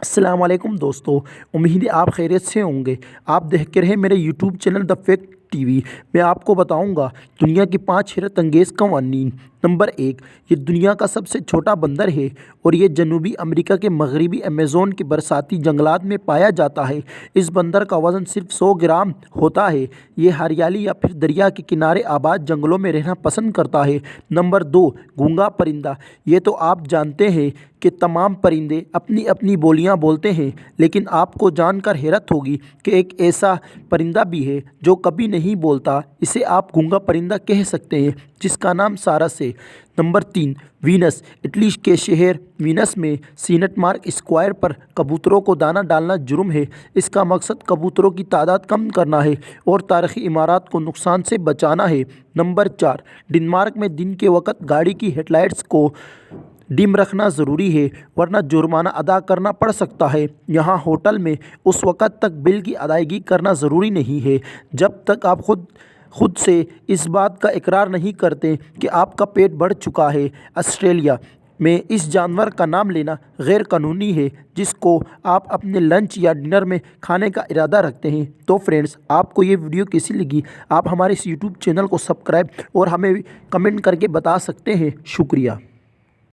السلام علیکم دوستو، امید ہے آپ خیریت سے ہوں گے۔ آپ دیکھ کے رہے میرے YouTube channel the fact T V. میں آپ کو بتاؤں گا دنیا کی 5 حیرت انگیز قوانین۔ نمبر 1، یہ دنیا کا سب سے چھوٹا بندر ہے اور یہ جنوبی امریکہ کے مغربی ایمیزون کے برساتی جنگلات میں پایا جاتا ہے۔ اس بندر کا وزن صرف 100 گرام ہوتا ہے۔ یہ ہریالی یا پھر دریا کے کنارے آباد جنگلوں میں رہنا پسند کرتا ہے۔ نمبر 2، گونگا پرندہ۔ یہ تو آپ جانتے ہیں کہ تمام پرندے اپنی اپنی بولیاں بولتے ہیں، لیکن آپ کو جان کر حیرت ہوگی کہ ایک ایسا پرندہ بھی ہے جو کبھی نہیں بولتا۔ اسے آپ گونگا پرندہ کہہ سکتے ہیں، جس کا نام سارس ہے۔ Number 3، Venice. اٹلی کے شہر وینس میں سینٹ مارک اسکوائر پر کبوتروں کو دانہ ڈالنا جرم ہے۔ اس کا مقصد کبوتروں کی تعداد کم کرنا ہے اور تاریخی عمارات کو نقصان سے بچانا ہے۔ نمبر 4، ڈنمارک میں دن کے وقت گاڑی کی ہیڈ لائٹس کو ڈم رکھنا ضروری ہے، ورنہ جرمانہ ادا کرنا پڑ سکتا ہے۔ یہاں ہوٹل میں اس وقت تک بل کی ادائیگی کرنا ضروری نہیں ہے جب تک آپ خود سے اس بات کا اقرار نہیں کرتے کہ آپ کا پیٹ بڑھ چکا ہے۔ آسٹریلیا میں اس جانور کا نام لینا غیر قانونی ہے جس کو آپ اپنے لنچ یا ڈنر میں کھانے کا ارادہ رکھتے ہیں۔ تو فرینڈز، آپ کو یہ ویڈیو کیسی لگی؟ آپ ہمارے اس یوٹیوب چینل کو سبسکرائب اور ہمیں کمنٹ کر کے بتا سکتے ہیں۔ شکریہ۔